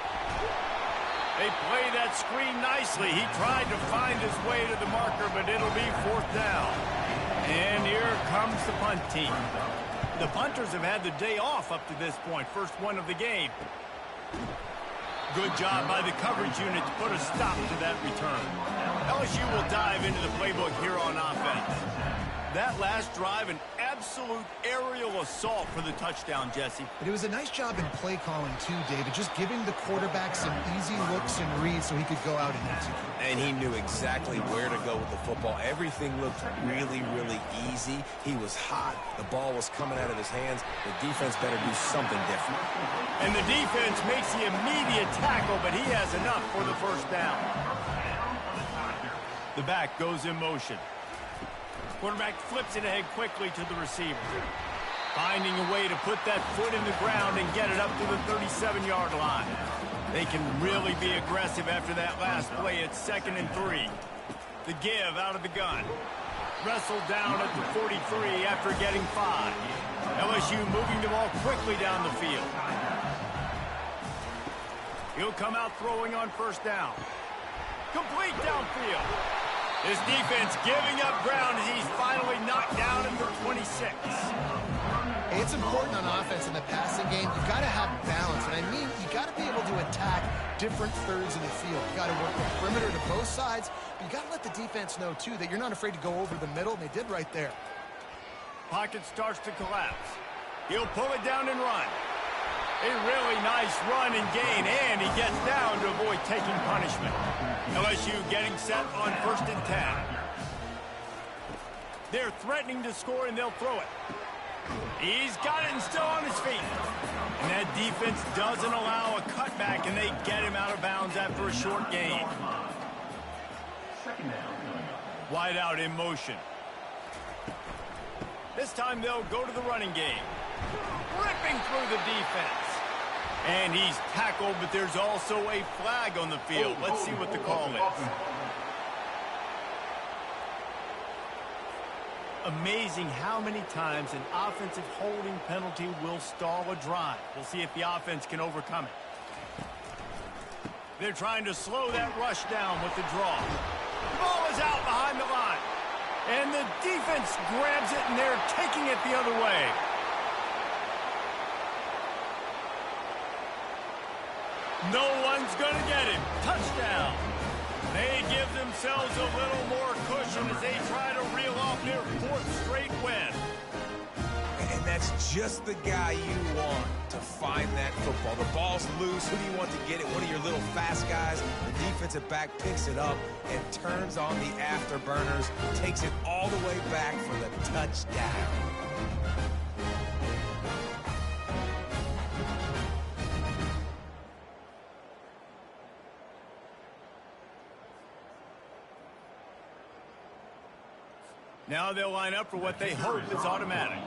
They play that screen nicely. He tried to find his way to the marker, but it'll be fourth down. And here comes the punt team. The punters have had the day off up to this point. First one of the game. Good job by the coverage unit to put a stop to that return. LSU will dive into the playbook here on offense. That last drive, an absolute aerial assault for the touchdown, Jesse. But it was a nice job in play calling too, David, just giving the quarterback some easy looks and reads so he could go out and execute. And he knew exactly where to go with the football. Everything looked really, really easy. He was hot. The ball was coming out of his hands. The defense better do something different. And the defense makes the immediate tackle, but he has enough for the first down. The back goes in motion. Quarterback flips it ahead quickly to the receiver. Finding a way to put that foot in the ground and get it up to the 37-yard line. They can really be aggressive after that last play at 2nd and 3. The give out of the gun. Wrestled down at the 43 after getting 5. LSU moving the ball quickly down the field. He'll come out throwing on first down. Complete downfield. This defense giving up ground as he's finally knocked down at the 26. Hey, it's important on offense in the passing game. You've got to have balance. And I mean, you've got to be able to attack different thirds of the field. You've got to work the perimeter to both sides. But you've got to let the defense know, too, that you're not afraid to go over the middle, and they did right there. Pocket starts to collapse. He'll pull it down and run. A really nice run and gain, and he gets down to avoid taking punishment. LSU getting set on 1st and 10. They're threatening to score, and they'll throw it. He's got it and still on his feet. And that defense doesn't allow a cutback, and they get him out of bounds after a short gain. Wide out in motion. This time they'll go to the running game. Ripping through the defense. And he's tackled, but there's also a flag on the field. Let's see what the call is. Amazing how many times an offensive holding penalty will stall a drive. We'll see if the offense can overcome it. They're trying to slow that rush down with the draw. The ball is out behind the line. And the defense grabs it, and they're taking it the other way. No one's going to get him. Touchdown. They give themselves a little more cushion as they try to reel off their 4th straight win. And that's just the guy you want to find that football. The ball's loose. Who do you want to get it? One of your little fast guys. The defensive back picks it up and turns on the afterburners. Takes it all the way back for the touchdown. Now they'll line up for what they hope is automatic.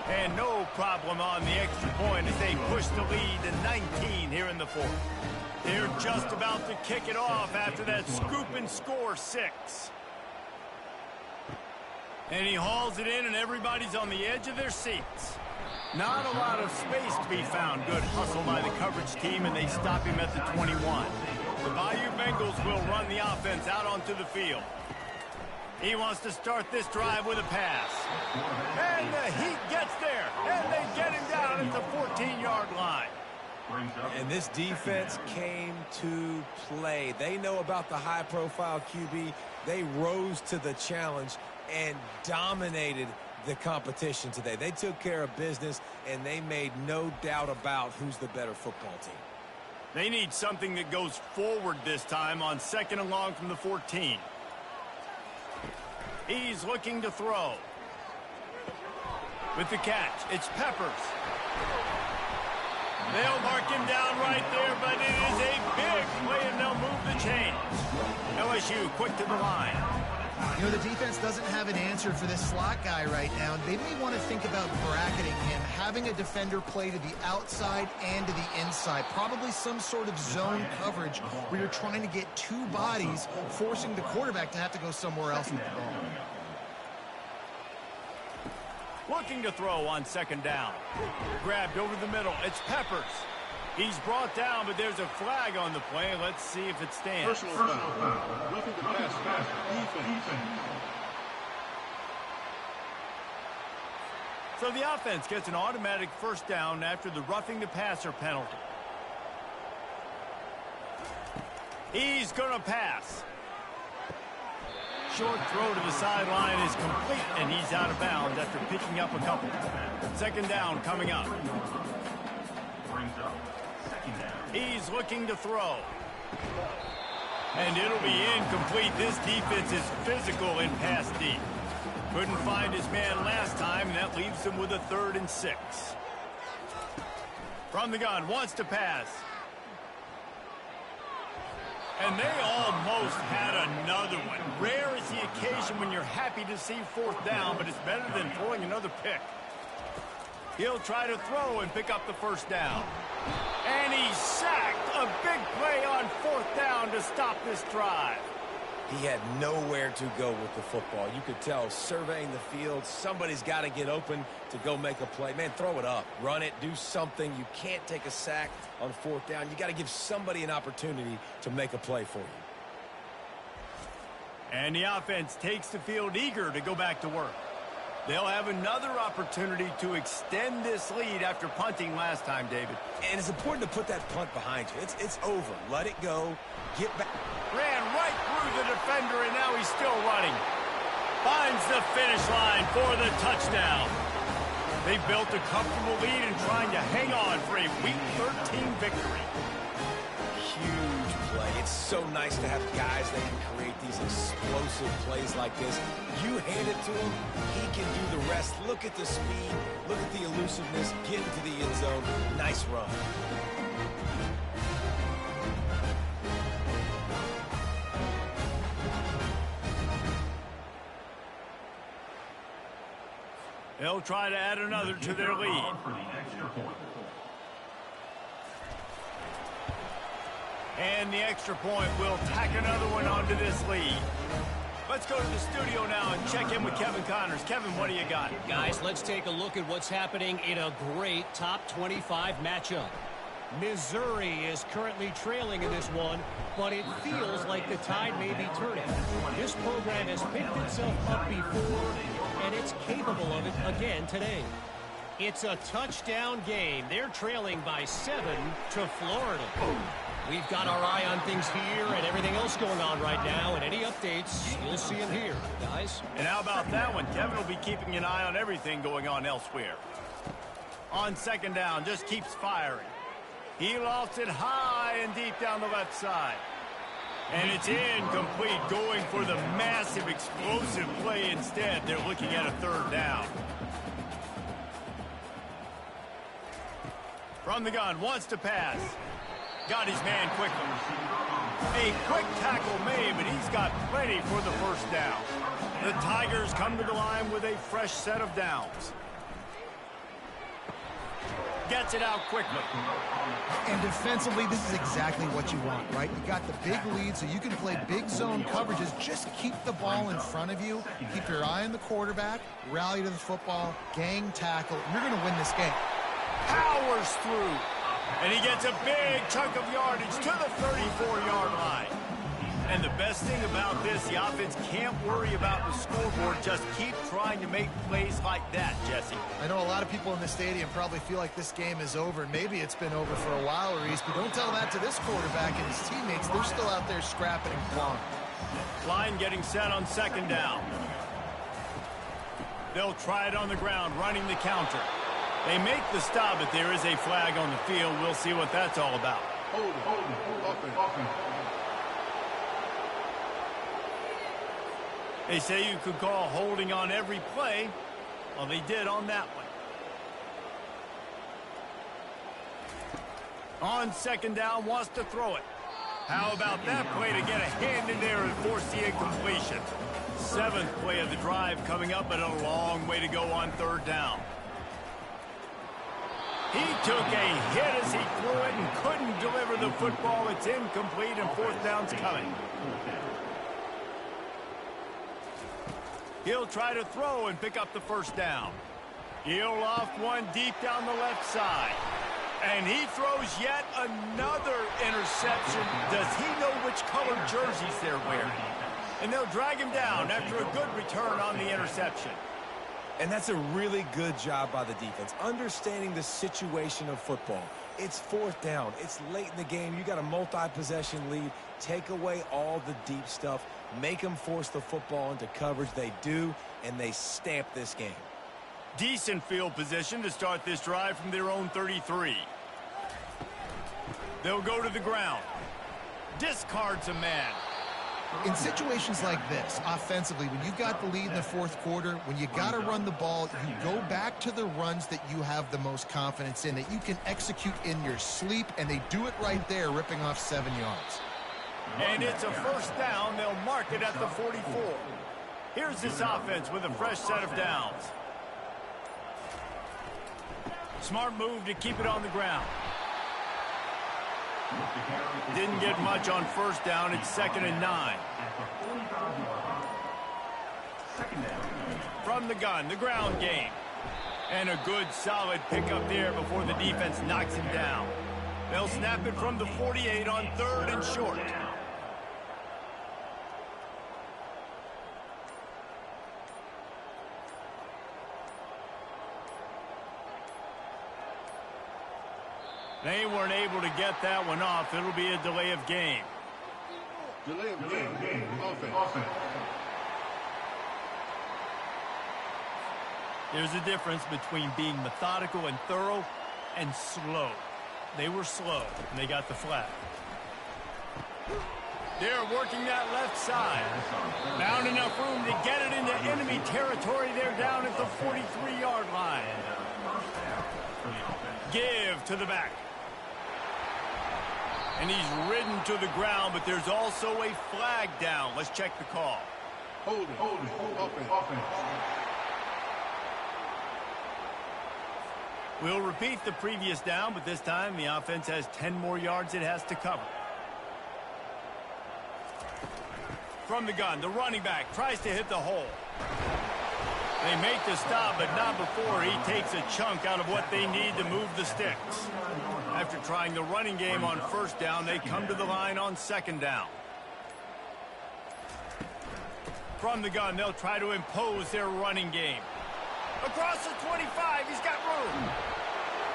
And no problem on the extra point as they push the lead to 19 here in the 4th. They're just about to kick it off after that scoop and score 6. And he hauls it in, and everybody's on the edge of their seats. Not a lot of space to be found. Good hustle by the coverage team, and they stop him at the 21. The Bayou Bengals will run the offense out onto the field. He wants to start this drive with a pass. And the Heat gets there, and they get him down at the 14-yard line. And this defense came to play. They know about the high-profile QB. They rose to the challenge and dominated the competition today. They took care of business, and they made no doubt about who's the better football team. They need something that goes forward this time on 2nd and long from the 14. He's looking to throw. With the catch, it's Peppers. They'll mark him down right there, but it is a big play, and they'll move the chains. LSU quick to the line. You know, the defense doesn't have an answer for this slot guy right now. They may want to think about bracketing him, having a defender play to the outside and to the inside. Probably some sort of zone coverage where you're trying to get two bodies, forcing the quarterback to have to go somewhere else with the ball. Looking to throw on 2nd down. Grabbed over the middle. It's Peppers. He's brought down, but there's a flag on the play. Let's see if it stands. Personal foul. Roughing the passer. Defense. So the offense gets an automatic 1st down after the roughing the passer penalty. He's going to pass. Short throw to the sideline is complete, and he's out of bounds after picking up a couple. 2nd down coming up. He's looking to throw. And it'll be incomplete. This defense is physical in pass deep. Couldn't find his man last time, and that leaves him with a 3rd and 6. From the gun, wants to pass. And they almost had another one. Rare is the occasion when you're happy to see 4th down, but it's better than throwing another pick. He'll try to throw and pick up the 1st down. And he's sacked. A big play on 4th down to stop this drive. He had nowhere to go with the football. You could tell, surveying the field, somebody's got to get open to go make a play. Man, throw it up. Run it. Do something. You can't take a sack on 4th down. You got to give somebody an opportunity to make a play for you. And the offense takes the field eager to go back to work. They'll have another opportunity to extend this lead after punting last time, David. And it's important to put that punt behind you. It's over. Let it go. Get back. Ran right through the defender, and now he's still running. Finds the finish line for the touchdown. They built a comfortable lead and trying to hang on for a Week 13 victory. Huge play. It's so nice to have guys that can create these explosive plays like this. You hand it to him, he can do the rest. Look at the speed. Look at the elusiveness. Get into the end zone. Nice run. They'll try to add another to their lead. And the extra point will tack another one onto this lead. Let's go to the studio now and check in with Kevin Connors. Kevin, what do you got? Guys, let's take a look at what's happening in a great top 25 matchup. Missouri is currently trailing in this one, but it feels like the tide may be turning. This program has picked itself up before, and it's capable of it again today. It's a touchdown game. They're trailing by 7 to Florida. We've got our eye on things here and everything else going on right now, and any updates, you'll see them here, guys. And how about that one? Kevin will be keeping an eye on everything going on elsewhere. On 2nd down, just keeps firing. He lofts it high and deep down the left side. And it's incomplete, going for the massive explosive play instead. They're looking at a 3rd down. From the gun, wants to pass. Got his man quickly. A quick tackle made, but he's got plenty for the 1st down. The Tigers come to the line with a fresh set of downs. Gets it out quickly. And defensively, this is exactly what you want, right? You got the big lead, so you can play big zone coverages. Just keep the ball in front of you. Keep your eye on the quarterback. Rally to the football. Gang tackle. You're going to win this game. Powers through. And he gets a big chunk of yardage to the 34-yard line. And the best thing about this, the offense can't worry about the scoreboard. Just keep trying to make plays like that, Jesse. I know a lot of people in the stadium probably feel like this game is over. Maybe it's been over for a while, Reese, but don't tell that to this quarterback and his teammates. They're still out there scrapping and clawing. Line getting set on 2nd down. They'll try it on the ground, running the counter. They make the stop, but there is a flag on the field. We'll see what that's all about. Hold it. Offense. They say you could call holding on every play. Well, they did on that one. On second down, wants to throw it. How about that play to get a hand in there and force the incompletion? 7th play of the drive coming up, but a long way to go on third down. He took a hit as he threw it and couldn't deliver the football. It's incomplete, and 4th down's coming. He'll try to throw and pick up the first down. He'll off one deep down the left side. And he throws yet another interception. Does he know which color jerseys they're wearing? And they'll drag him down after a good return on the interception. And that's a really good job by the defense, understanding the situation of football. It's 4th down. It's late in the game. You got a multi-possession lead. Take away all the deep stuff. Make them force the football into coverage. They do, and they stamp this game. Decent field position to start this drive from their own 33. They'll go to the ground. Discards a man. In situations like this, offensively, when you've got the lead in the 4th quarter, when you got to run the ball, you go back to the runs that you have the most confidence in, that you can execute in your sleep, and they do it right there, ripping off 7 yards. And it's a first down. They'll mark it at the 44. Here's this offense with a fresh set of downs. Smart move to keep it on the ground. Didn't get much on first down. It's 2nd and 9. From the gun, the ground game. And a good solid pickup there before the defense knocks him down. They'll snap it from the 48 on 3rd and short. They weren't able to get that one off. It'll be a delay of game. Delay of game. Offense. There's a difference between being methodical and thorough and slow. They were slow, and they got the flag. They're working that left side. Found enough room to get it into enemy territory. They're down at the 43-yard line. Give to the back. And he's ridden to the ground, but there's also a flag down. Let's check the call. Hold it. Offense. We'll repeat the previous down, but this time the offense has 10 more yards it has to cover. From the gun, the running back tries to hit the hole. They make the stop, but not before he takes a chunk out of what they need to move the sticks. After trying the running game on first down, they come to the line on 2nd down. From the gun, they'll try to impose their running game. Across the 25, he's got room.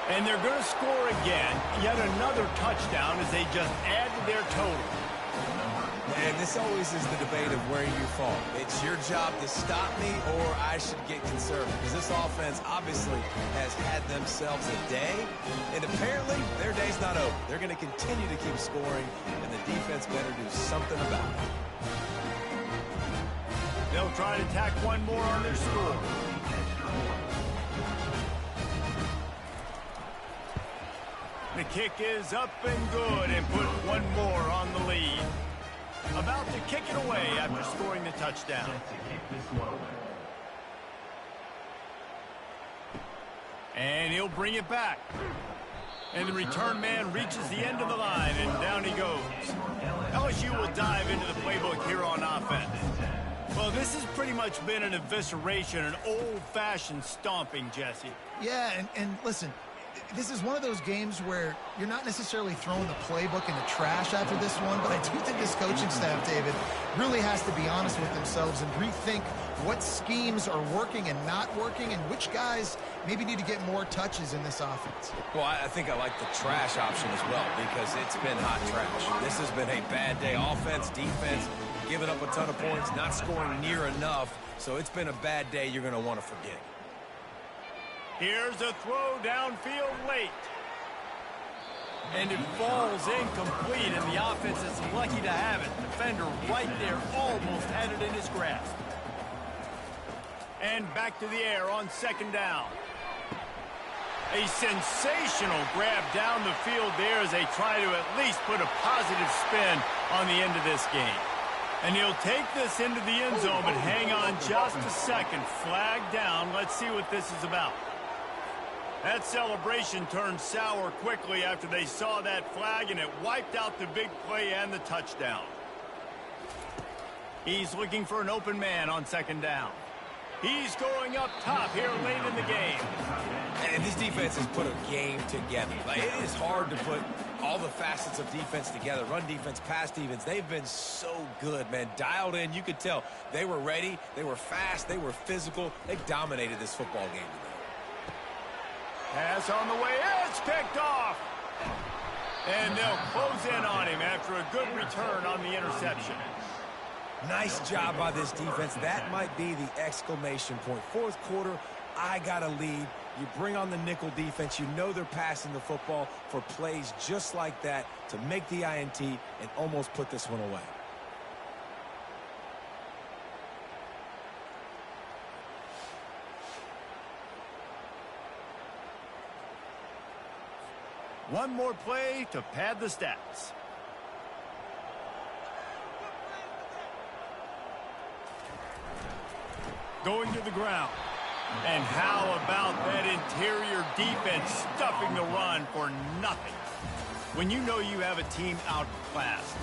And they're going to score again. Yet another touchdown as they just add to their total. And this always is the debate of where you fall. It's your job to stop me, or I should get conservative. Because this offense obviously has had themselves a day. And apparently, their day's not over. They're going to continue to keep scoring, and the defense better do something about it. They'll try to tack one more on their score. The kick is up and good, and put one more on the lead. About to kick it away after scoring the touchdown. And he'll bring it back. And the return man reaches the end of the line, and down he goes. LSU will dive into the playbook here on offense. Well, this has pretty much been an evisceration, an old-fashioned stomping, Jesse. Yeah, and listen, this is one of those games where you're not necessarily throwing the playbook in the trash after this one, but I do think this coaching staff, David, really has to be honest with themselves and rethink what schemes are working and not working, and which guys maybe need to get more touches in this offense. Well, I think I like the trash option as well, because it's been hot trash. This has been a bad day. Offense, defense, giving up a ton of points, not scoring near enough. So it's been a bad day you're going to want to forget. Here's a throw downfield late. And it falls incomplete, and the offense is lucky to have it. Defender right there almost had it in his grasp. And back to the air on second down. A sensational grab down the field there as they try to at least put a positive spin on the end of this game. And he'll take this into the end zone, but hang on just a second. Flag down. Let's see what this is about. That celebration turned sour quickly after they saw that flag, and it wiped out the big play and the touchdown. He's looking for an open man on second down. He's going up top here late in the game. And this defense has put a game together. Like, it is hard to put all the facets of defense together. Run defense, pass defense. They've been so good, man. Dialed in. You could tell they were ready. They were fast. They were physical. They dominated this football game today. Pass on the way. It's picked off. And they'll close in on him after a good return on the interception. Nice job by this defense. That might be the exclamation point. Fourth quarter, I got a lead. You bring on the nickel defense. You know they're passing the football for plays just like that to make the INT and almost put this one away. One more play to pad the stats. Going to the ground. And how about that interior defense stuffing the run for nothing? When you know you have a team outclassed,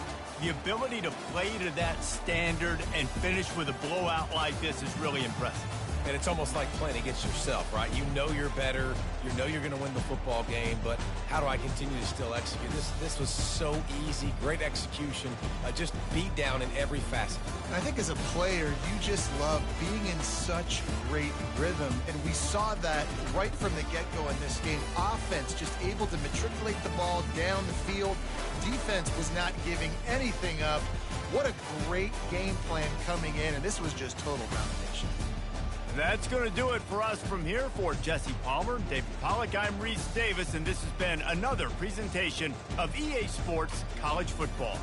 the ability to play to that standard and finish with a blowout like this is really impressive. And it's almost like playing against yourself, right? You know you're better. You know you're going to win the football game, but how do I continue to still execute? This was so easy. Great execution. Just beat down in every facet. I think as a player, you just love being in such great rhythm, and we saw that right from the get-go in this game. Offense just able to matriculate the ball down the field. Defense was not giving anything up. What a great game plan coming in, and this was just total domination. That's going to do it for us from here. For Jesse Palmer, David Pollack, I'm Reese Davis, and this has been another presentation of EA Sports College Football.